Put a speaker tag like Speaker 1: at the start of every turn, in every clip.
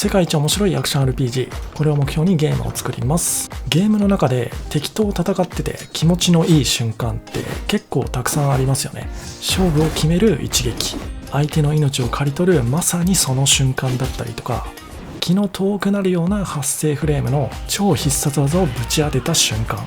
Speaker 1: 世界一面白いアクション RPG、 これを目標にゲームを作ります。ゲームの中で敵と戦ってて気持ちのいい瞬間って結構たくさんありますよね。勝負を決める一撃、相手の命を刈り取るまさにその瞬間だったりとか、気の遠くなるような発生フレームの超必殺技をぶち当てた瞬間、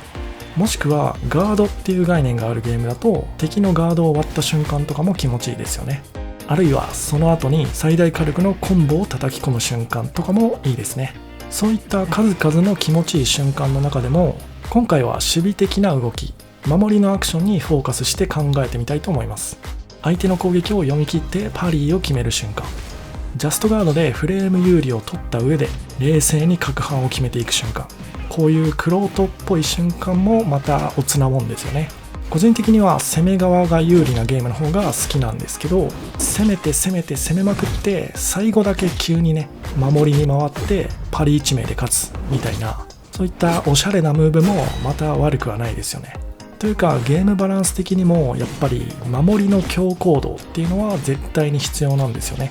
Speaker 1: もしくはガードっていう概念があるゲームだと敵のガードを割った瞬間とかも気持ちいいですよね。あるいはその後に最大火力のコンボを叩き込む瞬間とかもいいですね。そういった数々の気持ちいい瞬間の中でも、今回は守備的な動き、守りのアクションにフォーカスして考えてみたいと思います。相手の攻撃を読み切ってパリーを決める瞬間、ジャストガードでフレーム有利を取った上で冷静に攪拌を決めていく瞬間、こういう玄人っぽい瞬間もまたおつなもんですよね。個人的には攻め側が有利なゲームの方が好きなんですけど、攻めまくって最後だけ急にね守りに回ってパリ1名で勝つみたいな、そういったおしゃれなムーブもまた悪くはないですよね。というかゲームバランス的にもやっぱり守りの強行動っていうのは絶対に必要なんですよね。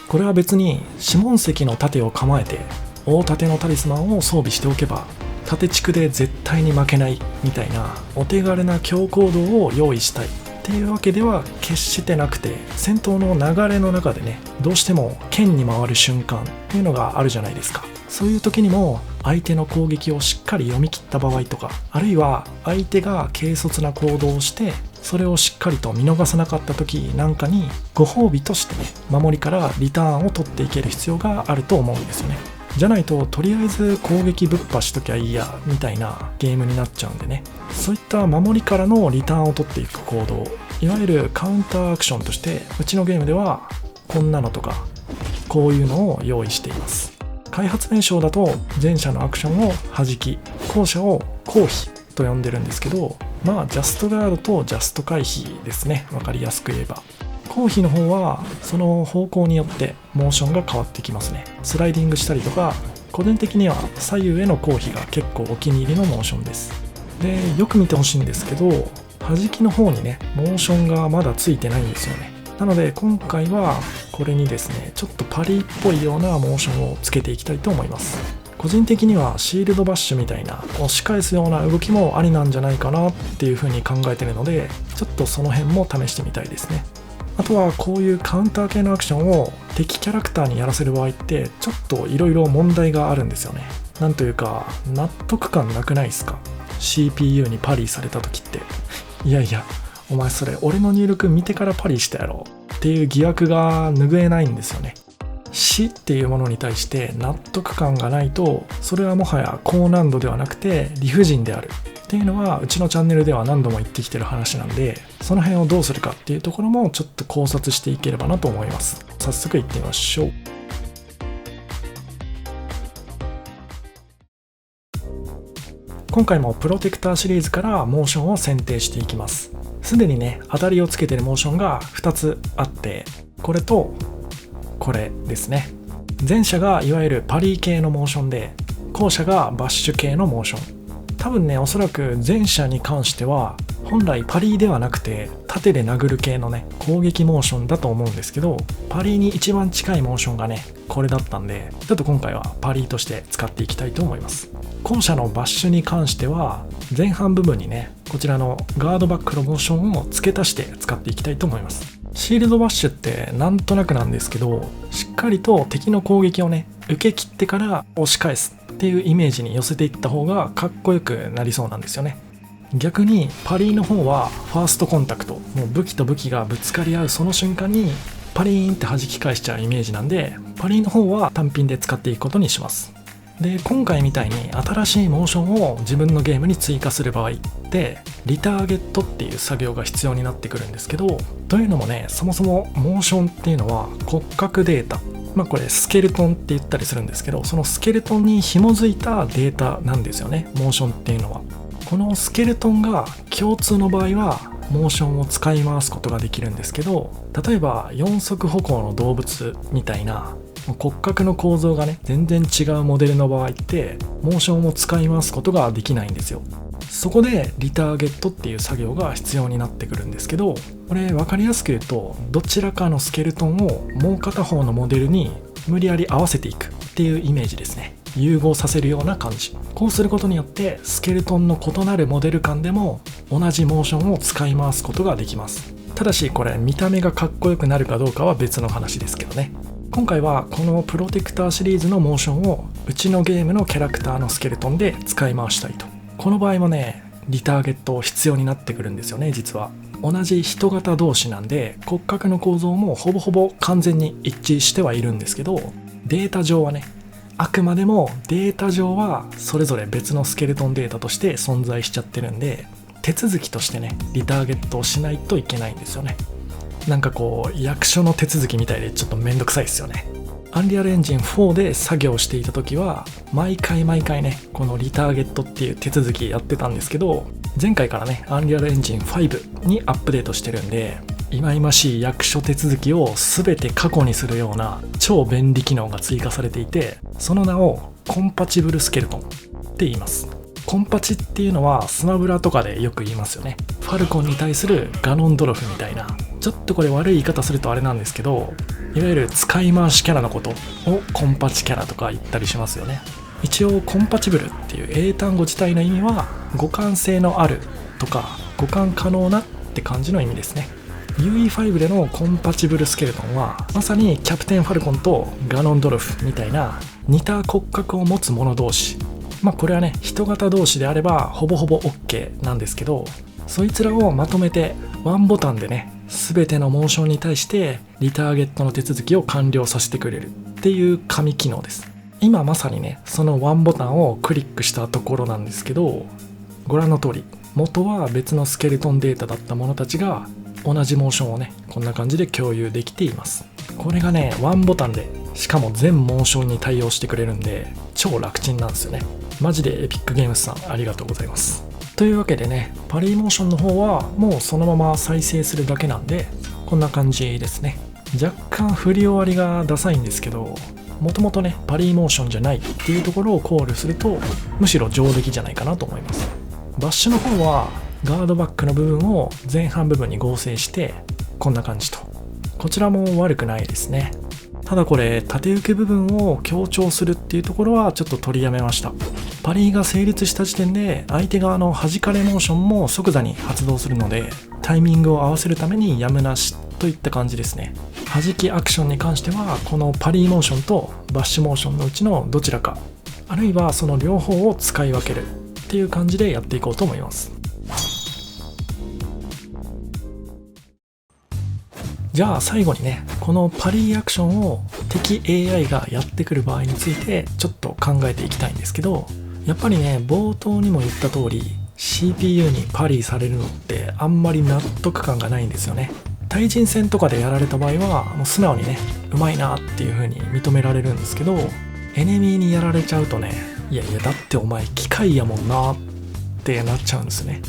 Speaker 1: これは別にシモン石の盾を構えて大盾のタリスマンを装備しておけば縦地区で絶対に負けないみたいなお手軽な強行動を用意したいっていうわけでは決してなくて、戦闘の流れの中でねどうしても剣に回る瞬間っていうのがあるじゃないですか。そういう時にも相手の攻撃をしっかり読み切った場合とか、あるいは相手が軽率な行動をしてそれをしっかりと見逃さなかった時なんかにご褒美としてね守りからリターンを取っていける必要があると思うんですよね。じゃないととりあえず攻撃ぶっ破しときゃいいやみたいなゲームになっちゃうんでね、そういった守りからのリターンを取っていく行動、いわゆるカウンターアクションとしてうちのゲームではこんなのとかこういうのを用意しています。開発名称だと前者のアクションを弾き、後者を回避と呼んでるんですけど、まあジャストガードとジャスト回避ですね、わかりやすく言えば。回避の方はその方向によってモーションが変わってきますね。スライディングしたりとか、個人的には左右への回避が結構お気に入りのモーションです。でよく見てほしいんですけど、弾きの方にねモーションがまだついてないんですよね。なので今回はこれにですねちょっとパリっぽいようなモーションをつけていきたいと思います。個人的にはシールドバッシュみたいな押し返すような動きもありなんじゃないかなっていう風に考えてるので、ちょっとその辺も試してみたいですね。あとはこういうカウンター系のアクションを敵キャラクターにやらせる場合ってちょっといろいろ問題があるんですよね。なんというか納得感なくないですか？ CPU にパリされた時って、いやいやお前それ俺の入力見てからパリしたやろっていう疑惑が拭えないんですよね。死っていうものに対して納得感がないと、それはもはや高難度ではなくて理不尽であるっていうのはうちのチャンネルでは何度も言ってきてる話なんで、その辺をどうするかっていうところもちょっと考察していければなと思います。早速いってみましょう。今回もプロテクターシリーズからモーションを選定していきます。すでにね当たりをつけてるモーションが2つあって、これとこれですね。前者がいわゆるパリ系のモーションで、後者がバッシュ系のモーション。多分ねおそらく前者に関しては本来パリではなくて縦で殴る系のね攻撃モーションだと思うんですけど、パリに一番近いモーションがねこれだったんで、ちょっと今回はパリとして使っていきたいと思います。後者のバッシュに関しては前半部分にねこちらのガードバックのモーションを付け足して使っていきたいと思います。シールドバッシュってなんとなくなんですけど、しっかりと敵の攻撃をね受け切ってから押し返すっていうイメージに寄せていった方がかっこよくなりそうなんですよね。逆にパリの方はファーストコンタクト、もう武器と武器がぶつかり合うその瞬間にパリーンって弾き返しちゃうイメージなんで、パリの方は単品で使っていくことにします。で今回みたいに新しいモーションを自分のゲームに追加する場合ってリターゲットっていう作業が必要になってくるんですけど、というのもねそもそもモーションっていうのは骨格データ、これスケルトンって言ったりするんですけど、そのスケルトンに紐づいたデータなんですよね、モーションっていうのは。このスケルトンが共通の場合はモーションを使い回すことができるんですけど、例えば四足歩行の動物みたいな骨格の構造がね全然違うモデルの場合ってモーションを使い回すことができないんですよ。そこでリターゲットっていう作業が必要になってくるんですけど、これ分かりやすく言うとどちらかのスケルトンをもう片方のモデルに無理やり合わせていくっっていうイメージですね。融合させるような感じ。こうすることによってスケルトンの異なるモデル間でも同じモーションを使い回すことができます。ただしこれ見た目がかっこよくなるかどうかは別の話ですけどね。今回はこのプロテクターシリーズのモーションをうちのゲームのキャラクターのスケルトンで使い回したいと。この場合もねリターゲット必要になってくるんですよね。実は同じ人型同士なんで骨格の構造もほぼほぼ完全に一致してはいるんですけど、データ上はね、あくまでもデータ上はそれぞれ別のスケルトンデータとして存在しちゃってるんで、手続きとしてねリターゲットをしないといけないんですよね。なんかこう役所の手続きみたいでちょっとめんどくさいですよね。アンリアルエンジン4で作業していた時は毎回ねこのリターゲットっていう手続きやってたんですけど、前回からねアンリアルエンジン5にアップデートしてるんで、忌々しい役所手続きを全て過去にするような超便利機能が追加されていて、その名をコンパチブルスケルトンって言います。コンパチっていうのはスマブラとかでよく言いますよね。ファルコンに対するガノンドロフみたいな、ちょっとこれ悪い言い方するとあれなんですけど、いわゆる使い回しキャラのことをコンパチキャラとか言ったりしますよね。一応コンパチブルっていう英単語自体の意味は互換性のあるとか互換可能なって感じの意味ですね。UE5 でのコンパチブルスケルトンはまさにキャプテンファルコンとガノンドロフみたいな似た骨格を持つ者同士、これはね人型同士であればほぼほぼ OK なんですけど、そいつらをまとめてワンボタンでね全てのモーションに対してリターゲットの手続きを完了させてくれるっていう神機能です。今まさにねそのワンボタンをクリックしたところなんですけど、ご覧の通り元は別のスケルトンデータだった者たちが同じモーションをねこんな感じで共有できています。これがねワンボタンでしかも全モーションに対応してくれるんで超楽ちんなんですよね。マジでエピックゲームズさんありがとうございます。というわけでねパリーモーションの方はもうそのまま再生するだけなんでこんな感じですね。若干振り終わりがダサいんですけど、もともとねパリーモーションじゃないっていうところを考慮するとむしろ上出来じゃないかなと思います。バッシュの方はガードバックの部分を前半部分に合成してこんな感じと、こちらも悪くないですね。ただこれ縦受け部分を強調するっていうところはちょっと取りやめました。パリーが成立した時点で相手側の弾かれモーションも即座に発動するので、タイミングを合わせるためにやむなしといった感じですね。弾きアクションに関してはこのパリーモーションとバッシュモーションのうちのどちらか、あるいはその両方を使い分けるっていう感じでやっていこうと思います。じゃあ最後にねこのパリーアクションを敵 AI がやってくる場合についてちょっと考えていきたいんですけど、やっぱりね冒頭にも言った通り CPU にパリーされるのってあんまり納得感がないんですよね。対人戦とかでやられた場合はもう素直にねうまいなっていう風に認められるんですけど、エネミーにやられちゃうとねいやだってお前機械やもんなってなっちゃうんですね。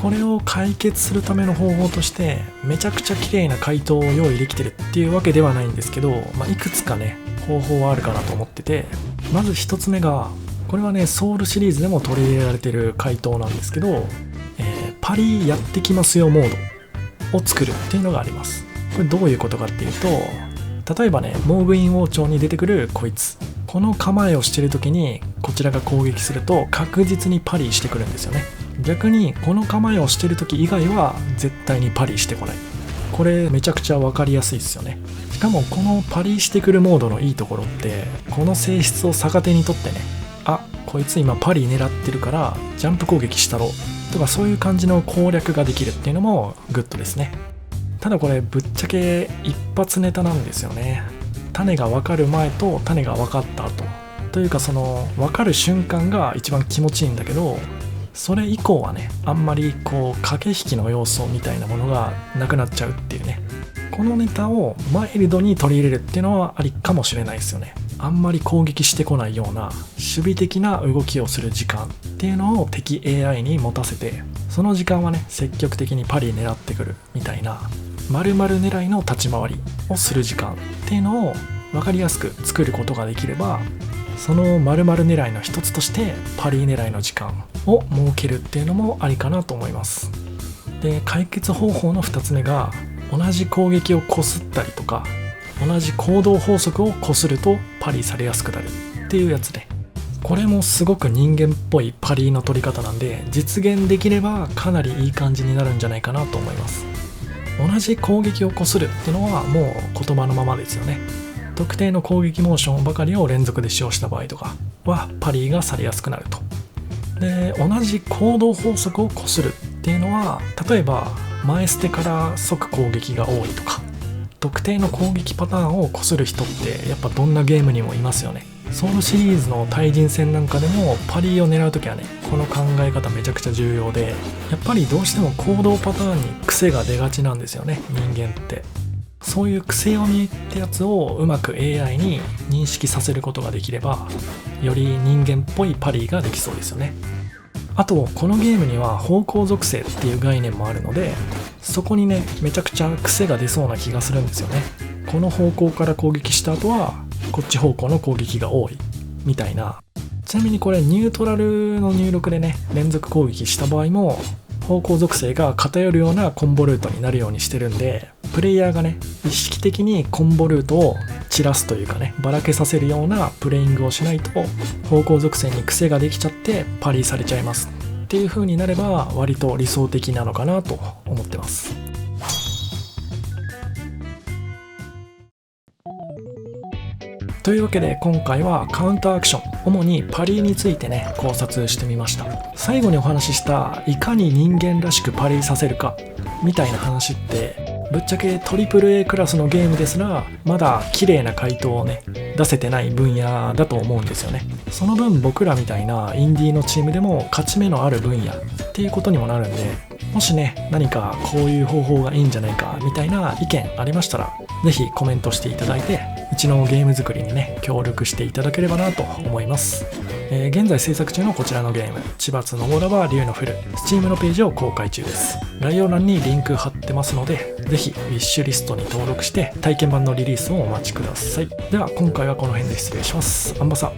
Speaker 1: これを解決するための方法としてめちゃくちゃ綺麗な回答を用意できてるっていうわけではないんですけど、いくつかね方法はあるかなと思ってて、まず一つ目がこれはねソウルシリーズでも取り入れられてる回答なんですけど、パリやってきますよモードを作るっていうのがあります。これどういうことかっていうと、例えばねモーグイン王朝に出てくるこいつ、この構えをしてる時にこちらが攻撃すると確実にパリしてくるんですよね。逆にこの構えをしてる時以外は絶対にパリしてこない。これめちゃくちゃ分かりやすいですよね。しかもこのパリしてくるモードのいいところってこの性質を逆手にとってね、あこいつ今パリ狙ってるからジャンプ攻撃したろとかそういう感じの攻略ができるっていうのもグッドですね。ただこれぶっちゃけ一発ネタなんですよね。種が分かる前と種が分かった後というか、その分かる瞬間が一番気持ちいいんだけど、それ以降はねあんまりこう駆け引きの要素みたいなものがなくなっちゃうっていうね。このネタをマイルドに取り入れるっていうのはありかもしれないですよね。あんまり攻撃してこないような守備的な動きをする時間っていうのを敵 AI に持たせて、その時間はね積極的にパリ狙ってくるみたいな丸々狙いの立ち回りをする時間っていうのを分かりやすく作ることができれば、その丸々狙いの一つとしてパリ狙いの時間を設けるっていうのもありかなと思います。で解決方法の2つ目が、同じ攻撃をこすったりとか同じ行動法則をこするとパリされやすくなるっっていうやつで、これもすごく人間っぽいパリの取り方なんで、実現できればかなりいい感じになるんじゃないかなと思います。同じ攻撃をこするっていうのはもう言葉のままですよね。特定の攻撃モーションばかりを連続で使用した場合とかはパリがされやすくなると。で、同じ行動法則をこするっていうのは、例えば前捨てから即攻撃が多いとか、特定の攻撃パターンをこする人ってやっぱどんなゲームにもいますよね。ソウルシリーズの対人戦なんかでもパリを狙うときはね、この考え方めちゃくちゃ重要で、やっぱりどうしても行動パターンに癖が出がちなんですよね、人間って。そういう癖読みってやつをうまく AI に認識させることができれば、より人間っぽいパリができそうですよね。あとこのゲームには方向属性っていう概念もあるので、そこにねめちゃくちゃ癖が出そうな気がするんですよね。この方向から攻撃した後はこっち方向の攻撃が多いみたいな。ちなみにこれニュートラルの入力でね連続攻撃した場合も方向属性が偏るようなコンボルートになるようにしてるんで、プレイヤーがね意識的にコンボルートを散らすというかね、ばらけさせるようなプレイングをしないと方向属性に癖ができちゃってパリされちゃいますっていう風になれば割と理想的なのかなと思ってます。というわけで今回はカウンターアクション、主にパリについてね考察してみました。最後にお話ししたいかに人間らしくパリさせるかみたいな話って、ぶっちゃけ AAA クラスのゲームですらまだ綺麗な回答をね出せてない分野だと思うんですよね。その分僕らみたいなインディーのチームでも勝ち目のある分野っていうことにもなるんで、もしね何かこういう方法がいいんじゃないかみたいな意見ありましたら、ぜひコメントしていただいて、うちのゲーム作りにね協力していただければなと思います。現在制作中のこちらのゲーム、千葉津のオラバー竜のフル、Steam のページを公開中です。概要欄にリンク貼ってますので、ぜひウィッシュリストに登録して体験版のリリースをお待ちください。では今回はこの辺で失礼します。アンバサ